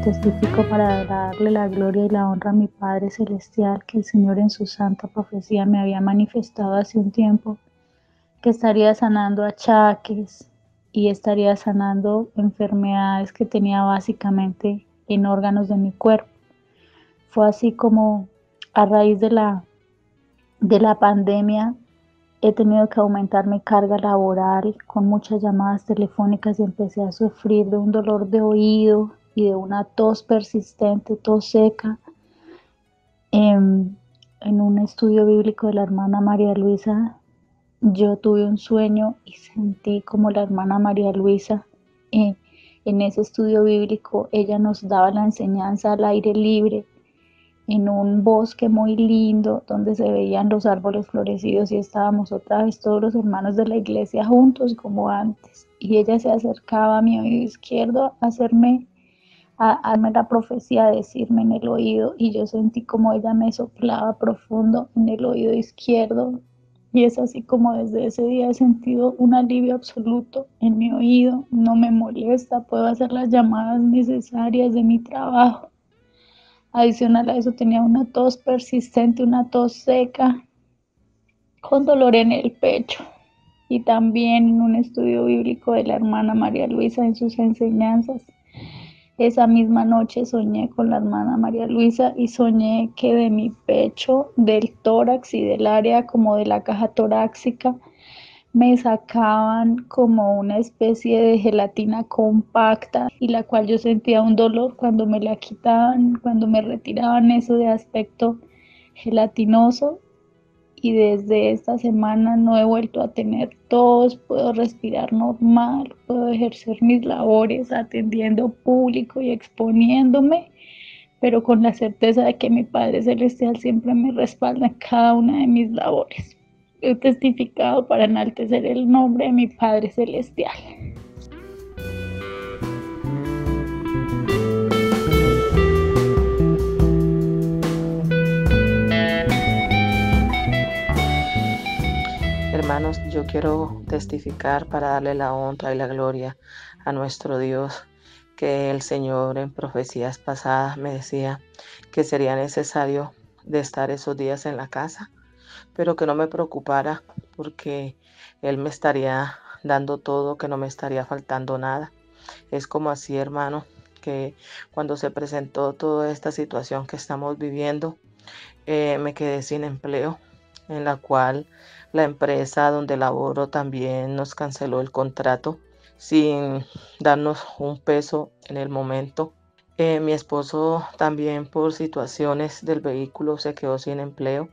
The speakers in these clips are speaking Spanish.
Testifico para darle la gloria y la honra a mi Padre Celestial, que el Señor en su santa profecía me había manifestado hace un tiempo, que estaría sanando achaques y estaría sanando enfermedades que tenía básicamente en órganos de mi cuerpo. Fue así como a raíz de la pandemia he tenido que aumentar mi carga laboral con muchas llamadas telefónicas y empecé a sufrir de un dolor de oído y de una tos persistente, tos seca. En un estudio bíblico de la hermana María Luisa, yo tuve un sueño y sentí como la hermana María Luisa, en ese estudio bíblico, ella nos daba la enseñanza al aire libre, en un bosque muy lindo donde se veían los árboles florecidos y estábamos otra vez todos los hermanos de la iglesia juntos como antes. Y ella se acercaba a mi oído izquierdo a hacerme la profecía, a decirme en el oído, y yo sentí como ella me soplaba profundo en el oído izquierdo. Y es así como desde ese día he sentido un alivio absoluto en mi oído, no me molesta, puedo hacer las llamadas necesarias de mi trabajo. Adicional a eso tenía una tos persistente, una tos seca, con dolor en el pecho. Y también en un estudio bíblico de la hermana María Luisa en sus enseñanzas, esa misma noche soñé con la hermana María Luisa y soñé que de mi pecho, del tórax y del área como de la caja torácica, me sacaban como una especie de gelatina compacta y la cual yo sentía un dolor cuando me la quitaban, cuando me retiraban eso de aspecto gelatinoso. Y desde esta semana no he vuelto a tener tos, puedo respirar normal, puedo ejercer mis labores atendiendo público y exponiéndome, pero con la certeza de que mi Padre Celestial siempre me respalda en cada una de mis labores. He testificado para enaltecer el nombre de mi Padre Celestial. Hermanos, yo quiero testificar para darle la honra y la gloria a nuestro Dios, que el Señor en profecías pasadas me decía que sería necesario de estar esos días en la casa, pero que no me preocupara porque Él me estaría dando todo, que no me estaría faltando nada. Es como así, hermano, que cuando se presentó toda esta situación que estamos viviendo, me quedé sin empleo, en la cual la empresa donde laboro también nos canceló el contrato sin darnos un peso en el momento. Mi esposo también por situaciones del vehículo se quedó sin empleo.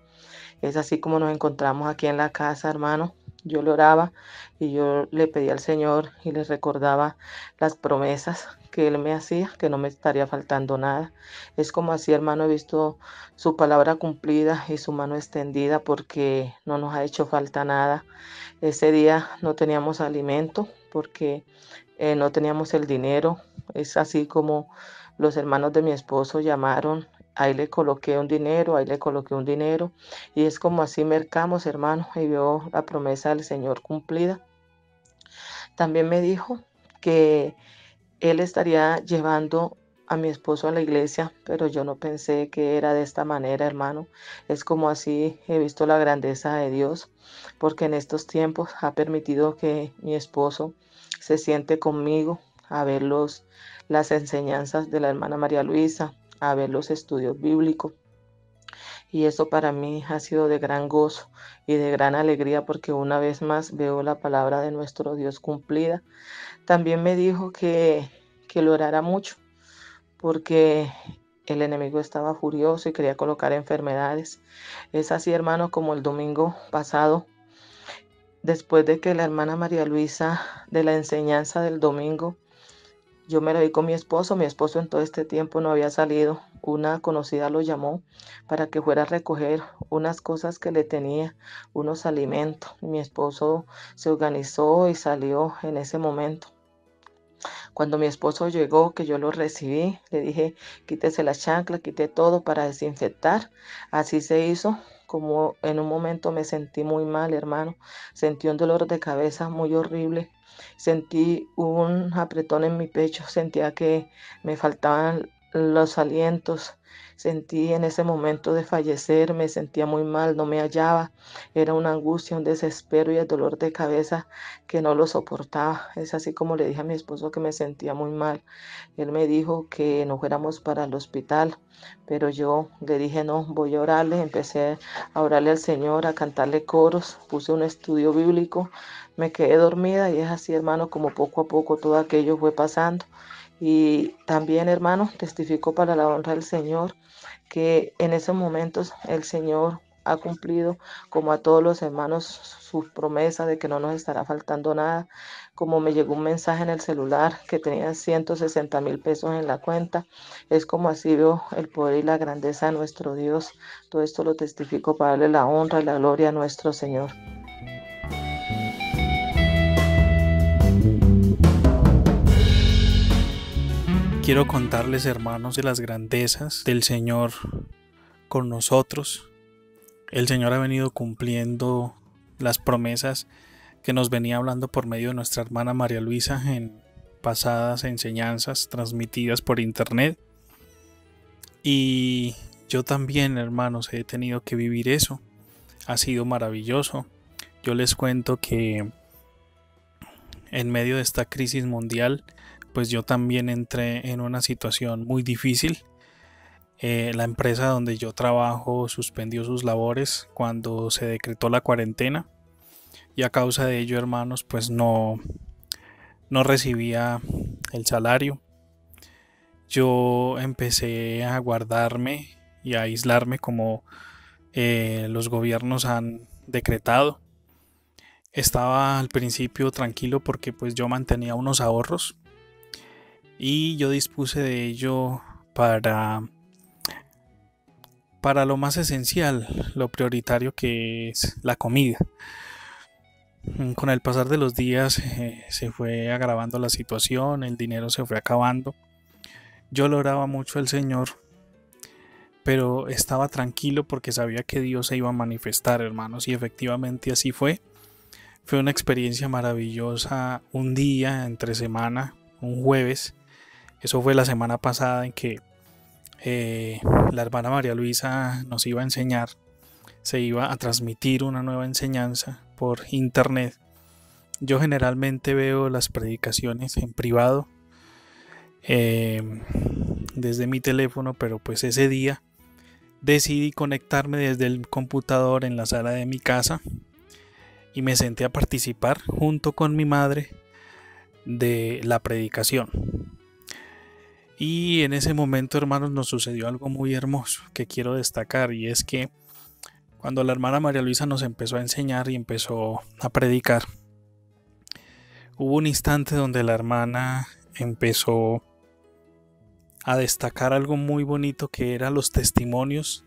Es así como nos encontramos aquí en la casa, hermano. Yo le oraba y yo le pedía al Señor y le recordaba las promesas que Él me hacía, que no me estaría faltando nada. Es como así, hermano, he visto su palabra cumplida y su mano extendida porque no nos ha hecho falta nada. Ese día no teníamos alimento porque no teníamos el dinero. Es así como los hermanos de mi esposo llamaron. Ahí le coloqué un dinero, ahí le coloqué un dinero. Y es como así mercamos, hermano, y veo la promesa del Señor cumplida. También me dijo que Él estaría llevando a mi esposo a la iglesia, pero yo no pensé que era de esta manera, hermano. Es como así he visto la grandeza de Dios, porque en estos tiempos ha permitido que mi esposo se siente conmigo a ver las enseñanzas de la hermana María Luisa, a ver los estudios bíblicos. Y eso para mí ha sido de gran gozo y de gran alegría porque una vez más veo la palabra de nuestro Dios cumplida. También me dijo que lo orara mucho porque el enemigo estaba furioso y quería colocar enfermedades. Es así, hermano, como el domingo pasado, después de que la hermana María Luisa, de la enseñanza del domingo, yo me lo vi con mi esposo en todo este tiempo no había salido. Una conocida lo llamó para que fuera a recoger unas cosas que le tenía, unos alimentos. Mi esposo se organizó y salió en ese momento. Cuando mi esposo llegó, que yo lo recibí, le dije, quítese la chancla, quité todo para desinfectar. Así se hizo. Como en un momento me sentí muy mal, hermano. Sentí un dolor de cabeza muy horrible. Sentí un apretón en mi pecho. Sentía que me faltaban los alientos. Sentí en ese momento de fallecer, me sentía muy mal, no me hallaba. Era una angustia, un desespero y el dolor de cabeza que no lo soportaba. Es así como le dije a mi esposo que me sentía muy mal. Él me dijo que no fuéramos para el hospital, pero yo le dije no, voy a orarle. Empecé a orarle al Señor, a cantarle coros, puse un estudio bíblico, me quedé dormida y es así, hermano, como poco a poco todo aquello fue pasando. Y también, hermano, testifico para la honra del Señor que en esos momentos el Señor ha cumplido, como a todos los hermanos, sus promesas de que no nos estará faltando nada. Como me llegó un mensaje en el celular que tenía 160.000 pesos en la cuenta, es como así veo el poder y la grandeza de nuestro Dios. Todo esto lo testifico para darle la honra y la gloria a nuestro Señor. Quiero contarles, hermanos, de las grandezas del Señor con nosotros. El Señor ha venido cumpliendo las promesas que nos venía hablando por medio de nuestra hermana María Luisa en pasadas enseñanzas transmitidas por internet. Y yo también, hermanos, he tenido que vivir eso. Ha sido maravilloso. Yo les cuento que en medio de esta crisis mundial, pues yo también entré en una situación muy difícil. La empresa donde yo trabajo suspendió sus labores cuando se decretó la cuarentena y a causa de ello, hermanos, pues no recibía el salario. Yo empecé a guardarme y a aislarme como los gobiernos han decretado. Estaba al principio tranquilo porque pues yo mantenía unos ahorros y yo dispuse de ello para lo más esencial, lo prioritario que es la comida. Con el pasar de los días se fue agravando la situación, el dinero se fue acabando. Yo lo oraba mucho al Señor, pero estaba tranquilo porque sabía que Dios se iba a manifestar, hermanos, y efectivamente así fue. Fue una experiencia maravillosa, un día entre semana, un jueves. Eso fue la semana pasada en que la hermana María Luisa nos iba a enseñar, se iba a transmitir una nueva enseñanza por internet. Yo generalmente veo las predicaciones en privado desde mi teléfono, pero pues ese día decidí conectarme desde el computador en la sala de mi casa y me senté a participar junto con mi madre de la predicación. Y en ese momento, hermanos, nos sucedió algo muy hermoso que quiero destacar, y es que cuando la hermana María Luisa nos empezó a enseñar y empezó a predicar, hubo un instante donde la hermana empezó a destacar algo muy bonito que eran los testimonios.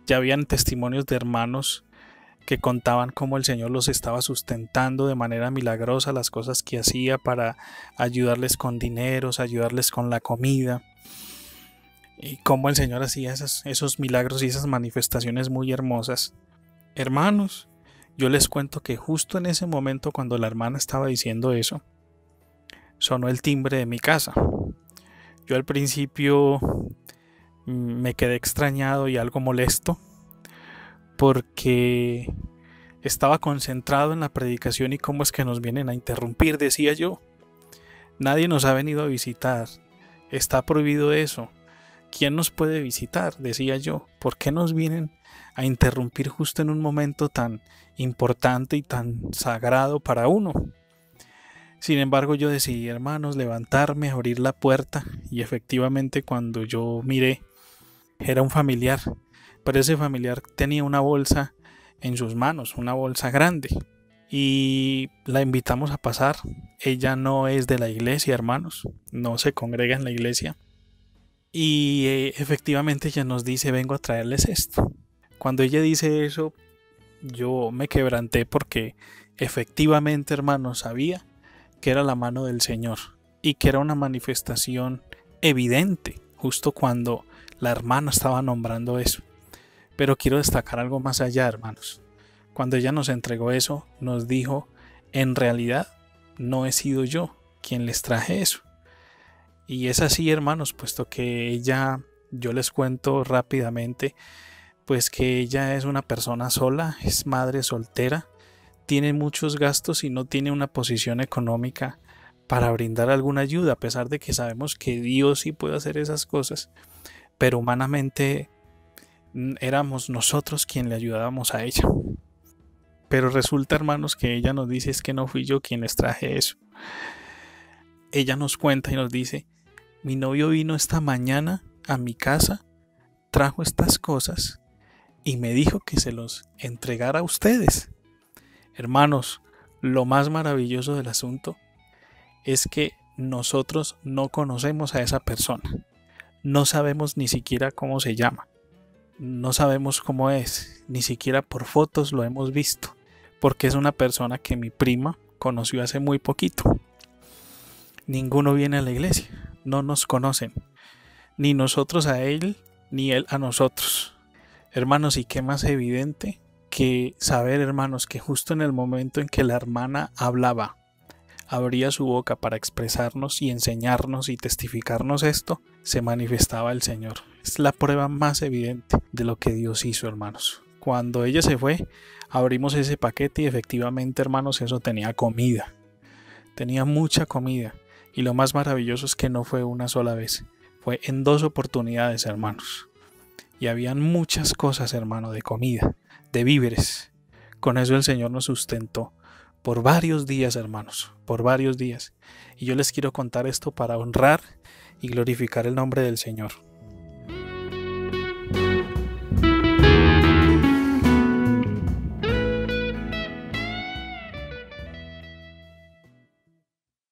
Ya habían testimonios de hermanos que contaban cómo el Señor los estaba sustentando de manera milagrosa, las cosas que hacía para ayudarles con dineros, ayudarles con la comida, y cómo el Señor hacía esos milagros y esas manifestaciones muy hermosas. Hermanos, yo les cuento que justo en ese momento, cuando la hermana estaba diciendo eso, sonó el timbre de mi casa. Yo al principio me quedé extrañado y algo molesto porque estaba concentrado en la predicación y cómo es que nos vienen a interrumpir, decía yo. Nadie nos ha venido a visitar, está prohibido eso. ¿Quién nos puede visitar?, decía yo. ¿Por qué nos vienen a interrumpir justo en un momento tan importante y tan sagrado para uno? Sin embargo, yo decidí, hermanos, levantarme, abrir la puerta, y efectivamente cuando yo miré, era un familiar, pero ese familiar tenía una bolsa en sus manos, una bolsa grande, y la invitamos a pasar. Ella no es de la iglesia, hermanos, no se congrega en la iglesia, y efectivamente ella nos dice: vengo a traerles esto. Cuando ella dice eso, yo me quebranté porque efectivamente, hermanos, sabía que era la mano del Señor. y que era una manifestación evidente justo cuando la hermana estaba nombrando eso. Pero quiero destacar algo más allá, hermanos. Cuando ella nos entregó eso, nos dijo, en realidad no he sido yo quien les traje eso. Y es así, hermanos, puesto que ella, yo les cuento rápidamente, pues que ella es una persona sola, es madre soltera, tiene muchos gastos y no tiene una posición económica para brindar alguna ayuda, a pesar de que sabemos que Dios sí puede hacer esas cosas, pero humanamente éramos nosotros quien le ayudábamos a ella. Pero resulta, hermanos, que ella nos dice, es que no fui yo quien les traje eso. Ella nos cuenta y nos dice, mi novio vino esta mañana a mi casa, trajo estas cosas y me dijo que se los entregara a ustedes. Hermanos, lo más maravilloso del asunto es que nosotros no conocemos a esa persona. No sabemos ni siquiera cómo se llama. No sabemos cómo es. Ni siquiera por fotos lo hemos visto. Porque es una persona que mi prima conoció hace muy poquito. Ninguno viene a la iglesia. No nos conocen. Ni nosotros a él, ni él a nosotros. Hermanos, ¿y qué más evidente que saber, hermanos, que justo en el momento en que la hermana hablaba, abría su boca para expresarnos y enseñarnos y testificarnos esto, se manifestaba el Señor? Es la prueba más evidente de lo que Dios hizo, hermanos. Cuando ella se fue, abrimos ese paquete y efectivamente, hermanos, eso tenía comida. Tenía mucha comida. Y lo más maravilloso es que no fue una sola vez. Fue en 2 oportunidades, hermanos. Y habían muchas cosas, hermano, de comida, de víveres. Con eso el Señor nos sustentó por varios días, hermanos, por varios días. Y yo les quiero contar esto para honrar y glorificar el nombre del Señor.